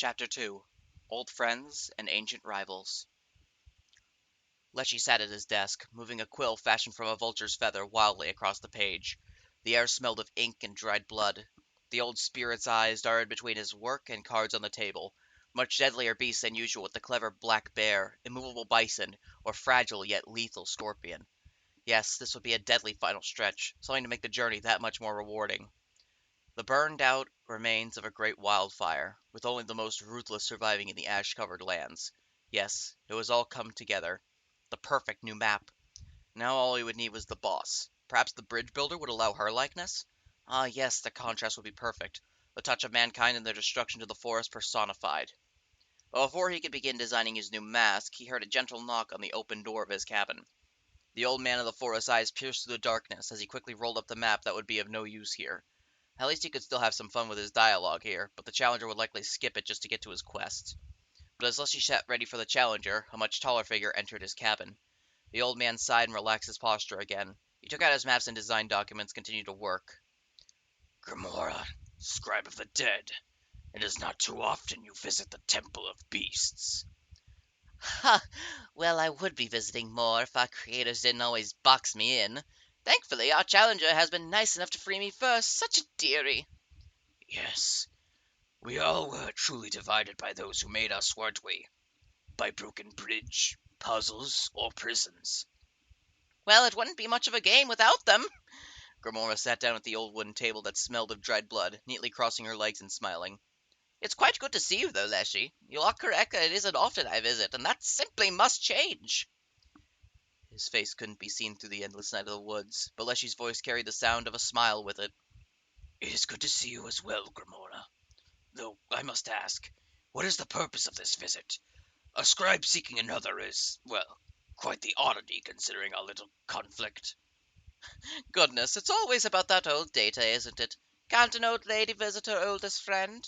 Chapter 2 Old Friends and Ancient Rivals. Leshy sat at his desk, moving a quill fashioned from a vulture's feather wildly across the page. The air smelled of ink and dried blood. The old spirit's eyes darted between his work and cards on the table. Much deadlier beast than usual with the clever black bear, immovable bison, or fragile yet lethal scorpion. Yes, this would be a deadly final stretch, something to make the journey that much more rewarding. The burned-out remains of a great wildfire, with only the most ruthless surviving in the ash-covered lands. Yes, it was all come together. The perfect new map. Now all he would need was the boss. Perhaps the bridge builder would allow her likeness? Ah, yes, the contrast would be perfect. The touch of mankind and their destruction to the forest personified. But before he could begin designing his new mask, he heard a gentle knock on the open door of his cabin. The old man of the forest's eyes pierced through the darkness as he quickly rolled up the map that would be of no use here. At least he could still have some fun with his dialogue here, but the challenger would likely skip it just to get to his quest. But as Leslie sat ready for the challenger, a much taller figure entered his cabin. The old man sighed and relaxed his posture again. He took out his maps and design documents, continued to work. Grimora, scribe of the dead, it is not too often you visit the Temple of Beasts. Ha! Well, I would be visiting more if our creators didn't always box me in. Thankfully, our challenger has been nice enough to free me first. Such a dearie. Yes, we all were truly divided by those who made us, weren't we? By broken bridge, puzzles, or prisons. Well, it wouldn't be much of a game without them. Grimora sat down at the old wooden table that smelled of dried blood, neatly crossing her legs and smiling. It's quite good to see you, though, Leshy. You are correct that it isn't often I visit, and that simply must change. His face couldn't be seen through the endless night of the woods, but Leshy's voice carried the sound of a smile with it. It is good to see you as well, Grimora. Though, I must ask, what is the purpose of this visit? A scribe seeking another is, well, quite the oddity considering our little conflict. Goodness, it's always about that old data, isn't it? Can't an old lady visit her oldest friend?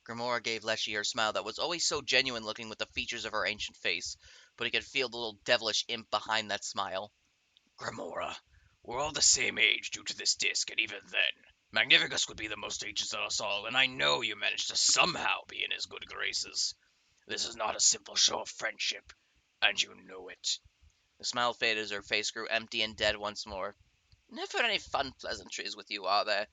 Grimora gave Leshy her smile that was always so genuine looking with the features of her ancient face, but he could feel the little devilish imp behind that smile. Grimora, we're all the same age due to this disc, and even then, Magnificus would be the most ancient of us all, and I know you managed to somehow be in his good graces. This is not a simple show of friendship, and you know it. The smile faded as her face grew empty and dead once more. Never any fun pleasantries with you, are there?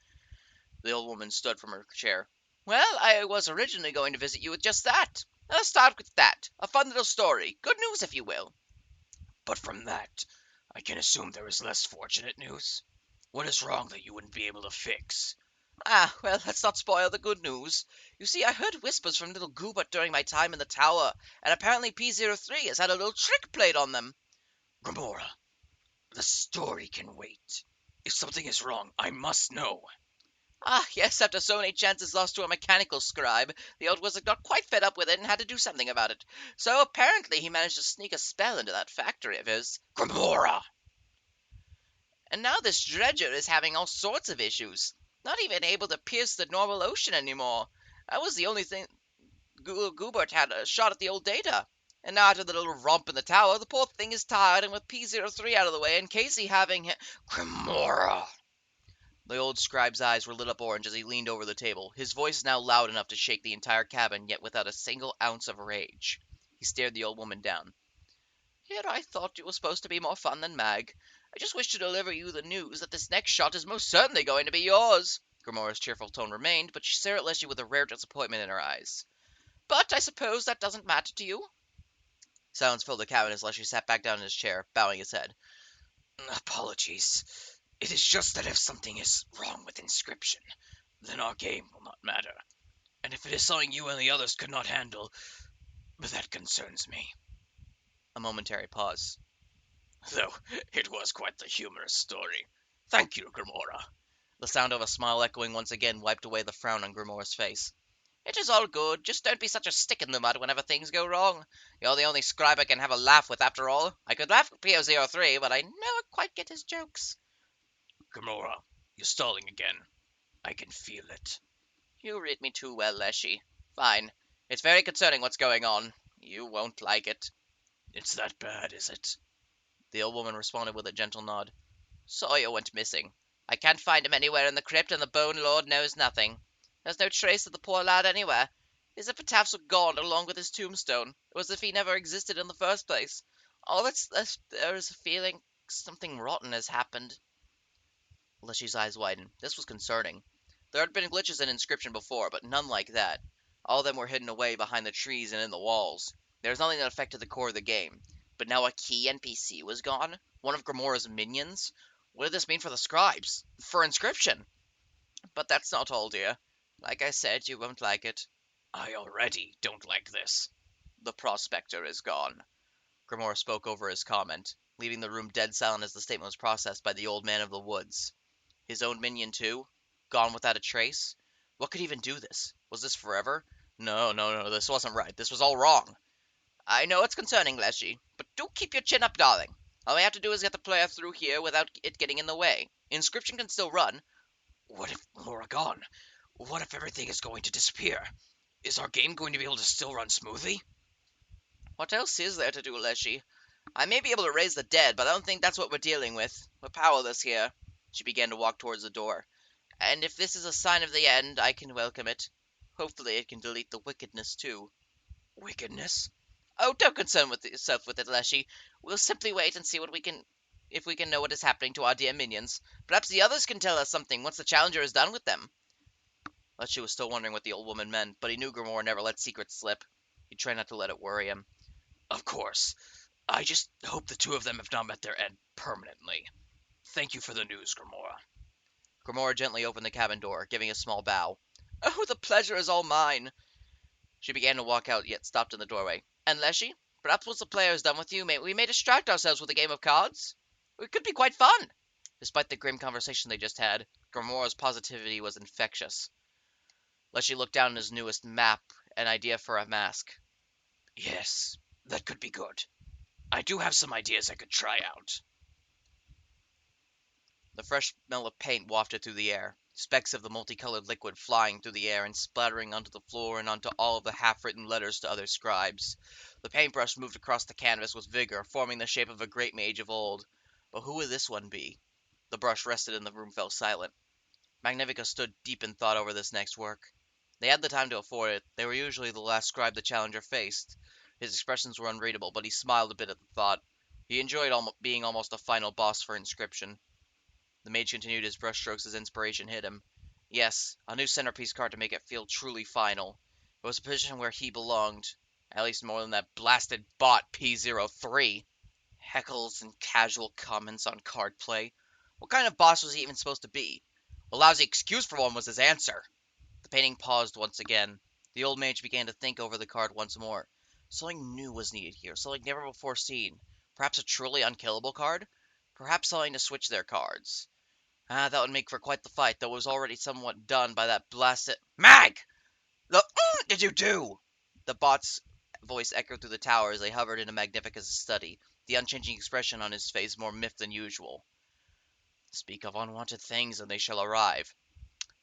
The old woman stood from her chair. Well, I was originally going to visit you with just that. Let's start with that. A fun little story. Good news, if you will. But from that, I can assume there is less fortunate news. What is wrong that you wouldn't be able to fix? Ah, well, let's not spoil the good news. You see, I heard whispers from little Goobert during my time in the tower, and apparently P03 has had a little trick played on them. Grimora, the story can wait. If something is wrong, I must know. Ah, yes, after so many chances lost to a mechanical scribe, the old wizard got quite fed up with it and had to do something about it. So apparently he managed to sneak a spell into that factory of his. Grimora! And now this dredger is having all sorts of issues. Not even able to pierce the normal ocean anymore. That was the only thing Goobert had a shot at the old data. And now after the little romp in the tower, the poor thing is tired, and with P03 out of the way and Casey having... Grimora! The old scribe's eyes were lit up orange as he leaned over the table, his voice now loud enough to shake the entire cabin, yet without a single ounce of rage. He stared the old woman down. Yet I thought you were supposed to be more fun than Mag. I just wish to deliver you the news that this next shot is most certainly going to be yours. Grimora's cheerful tone remained, but she stared at Leslie with a rare disappointment in her eyes. But I suppose that doesn't matter to you? Silence filled the cabin as Leslie sat back down in his chair, bowing his head. Apologies. It is just that if something is wrong with inscription, then our game will not matter. And if it is something you and the others could not handle, that concerns me. A momentary pause. Though it was quite the humorous story. Thank you, Grimora. The sound of a smile echoing once again wiped away the frown on Grimora's face. It is all good. Just don't be such a stick in the mud whenever things go wrong. You're the only scribe I can have a laugh with, after all. I could laugh at P03, but I never quite get his jokes. Grimora, you're stalling again. I can feel it. You read me too well, Leshy. Fine. It's very concerning what's going on. You won't like it. It's that bad, is it? The old woman responded with a gentle nod. Sawyer went missing. I can't find him anywhere in the crypt, and the Bone Lord knows nothing. There's no trace of the poor lad anywhere. His epitaphs were gone along with his tombstone. It was as if he never existed in the first place. There is a feeling something rotten has happened. Leshy's eyes widened. This was concerning. There had been glitches in Inscription before, but none like that. All of them were hidden away behind the trees and in the walls. There was nothing that affected the core of the game. But now a key NPC was gone? One of Grimora's minions? What did this mean for the scribes? For Inscription? But that's not all, dear. Like I said, you won't like it. I already don't like this. The Prospector is gone. Grimoire spoke over his comment, leaving the room dead silent as the statement was processed by the old man of the woods. His own minion, too? Gone without a trace? What could even do this? Was this forever? No, this wasn't right. This was all wrong. I know it's concerning, Leshy, but do keep your chin up, darling. All we have to do is get the player through here without it getting in the way. Inscription can still run. What if Laura gone? What if everything is going to disappear? Is our game going to be able to still run smoothly? What else is there to do, Leshy? I may be able to raise the dead, but I don't think that's what we're dealing with. We're powerless here. She began to walk towards the door. And if this is a sign of the end, I can welcome it. Hopefully it can delete the wickedness, too. Wickedness? Oh, don't concern yourself with it, Leshy. We'll simply wait and see if we can know what is happening to our dear minions. Perhaps the others can tell us something once the Challenger is done with them. Leshy was still wondering what the old woman meant, but he knew Grimoire never let secrets slip. He tried not to let it worry him. Of course. I just hope the two of them have not met their end permanently. Thank you for the news, Grimoire. Grimoire gently opened the cabin door, giving a small bow. Oh, the pleasure is all mine. She began to walk out, yet stopped in the doorway. And Leshy, perhaps once the player is done with you, we may distract ourselves with a game of cards? It could be quite fun. Despite the grim conversation they just had, Grimoire's positivity was infectious. Leshy looked down at his newest map, an idea for a mask. Yes, that could be good. I do have some ideas I could try out. The fresh smell of paint wafted through the air, specks of the multicolored liquid flying through the air and splattering onto the floor and onto all of the half-written letters to other scribes. The paintbrush moved across the canvas with vigor, forming the shape of a great mage of old. But who would this one be? The brush rested and the room fell silent. Magnifica stood deep in thought over this next work. They had the time to afford it. They were usually the last scribe the Challenger faced. His expressions were unreadable, but he smiled a bit at the thought. He enjoyed being almost a final boss for Inscription. The mage continued his brushstrokes as inspiration hit him. Yes, a new centerpiece card to make it feel truly final. It was a position where he belonged. At least more than that blasted bot P03. Heckles and casual comments on card play. What kind of boss was he even supposed to be? A lousy excuse for one was his answer. The painting paused once again. The old mage began to think over the card once more. Something new was needed here, something never before seen. Perhaps a truly unkillable card? Perhaps something to switch their cards. That would make for quite the fight, though it was already somewhat done by that blasted— Mag! The did you do? The bot's voice echoed through the tower as they hovered into Magnifica's study, the unchanging expression on his face more miffed than usual. Speak of unwanted things, and they shall arrive.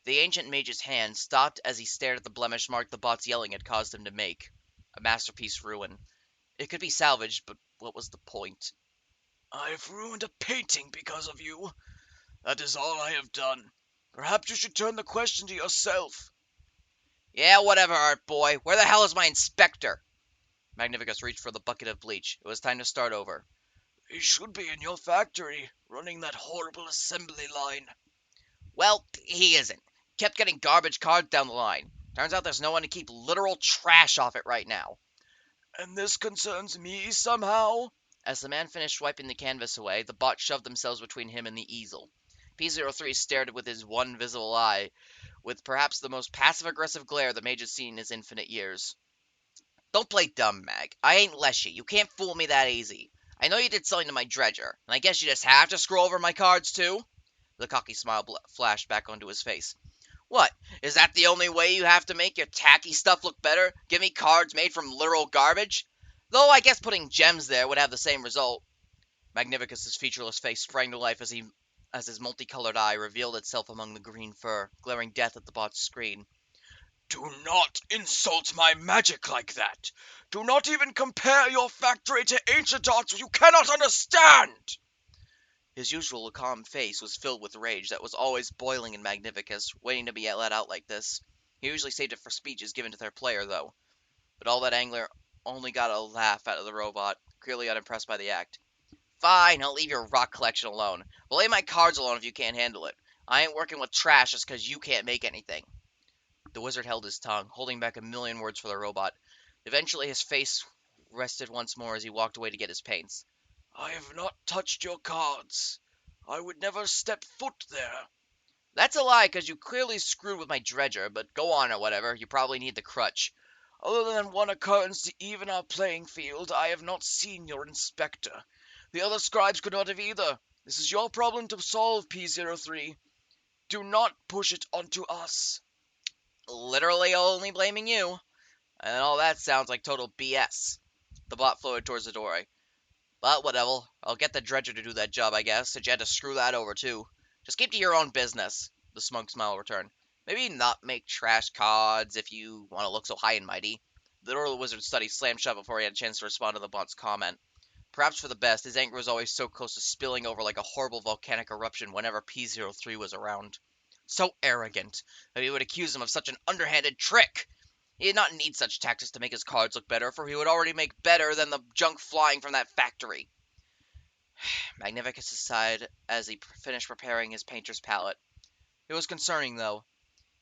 The ancient mage's hand stopped as he stared at the blemish mark the bot's yelling had caused him to make. A masterpiece ruin. It could be salvaged, but what was the point? I've ruined a painting because of you. That is all I have done. Perhaps you should turn the question to yourself. Yeah, whatever, art boy. Where the hell is my inspector? Magnificus reached for the bucket of bleach. It was time to start over. He should be in your factory, running that horrible assembly line. Well, he isn't. Kept getting garbage cards down the line. Turns out there's no one to keep literal trash off it right now. And this concerns me somehow? As the man finished wiping the canvas away, the bot shoved themselves between him and the easel. P03 stared with his one visible eye, with perhaps the most passive-aggressive glare the mage has seen in his infinite years. Don't play dumb, Mag. I ain't Leshy. You can't fool me that easy. I know you did something to my dredger, and I guess you just have to scroll over my cards, too? The cocky smile flashed back onto his face. What? Is that the only way you have to make your tacky stuff look better? Give me cards made from literal garbage? Though I guess putting gems there would have the same result. Magnificus's featureless face sprang to life as his multicolored eye revealed itself among the green fur, glaring death at the bot's screen. Do not insult my magic like that! Do not even compare your factory to ancient arts you cannot understand! His usual calm face was filled with rage that was always boiling in Magnificus, waiting to be let out like this. He usually saved it for speeches given to their player, though. But all that angler only got a laugh out of the robot, clearly unimpressed by the act. Fine, I'll leave your rock collection alone. But leave my cards alone if you can't handle it. I ain't working with trash just 'cause you can't make anything. The wizard held his tongue, holding back a million words for the robot. Eventually his face rested once more as he walked away to get his paints. I have not touched your cards. I would never step foot there. That's a lie, 'cause you clearly screwed with my dredger, but go on or whatever, you probably need the crutch. Other than one occurrence to even our playing field, I have not seen your inspector. The other scribes could not have either. This is your problem to solve, P03. Do not push it onto us. Literally only blaming you. And all that sounds like total BS. The bot floated towards the doorway. But whatever, I'll get the dredger to do that job, I guess, since you had to screw that over too. Just keep to your own business, the smug smile returned. Maybe not make trash cards if you want to look so high and mighty. The door of the wizard's study slammed shut before he had a chance to respond to the bot's comment. Perhaps for the best, his anger was always so close to spilling over like a horrible volcanic eruption whenever P03 was around. So arrogant that he would accuse him of such an underhanded trick! He did not need such tactics to make his cards look better, for he would already make better than the junk flying from that factory. Magnificus sighed as he finished preparing his painter's palette. It was concerning, though.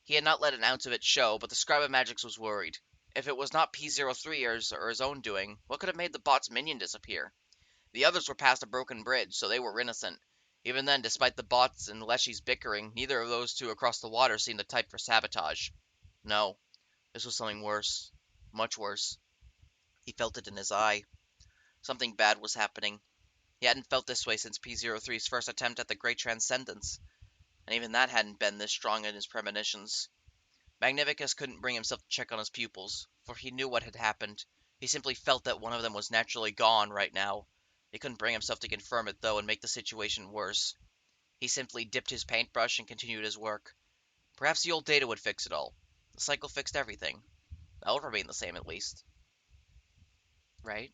He had not let an ounce of it show, but the Scribe of Magix was worried. If it was not P03 or his own doing, what could have made the bot's minion disappear? The others were past a broken bridge, so they were innocent. Even then, despite the bots and Leshy's bickering, neither of those two across the water seemed the type for sabotage. No, this was something worse. Much worse. He felt it in his eye. Something bad was happening. He hadn't felt this way since P03's first attempt at the Great Transcendence, and even that hadn't been this strong in his premonitions. Magnificus couldn't bring himself to check on his pupils, for he knew what had happened. He simply felt that one of them was naturally gone right now. He couldn't bring himself to confirm it, though, and make the situation worse. He simply dipped his paintbrush and continued his work. Perhaps the old data would fix it all. The cycle fixed everything. That would remain the same, at least. Right?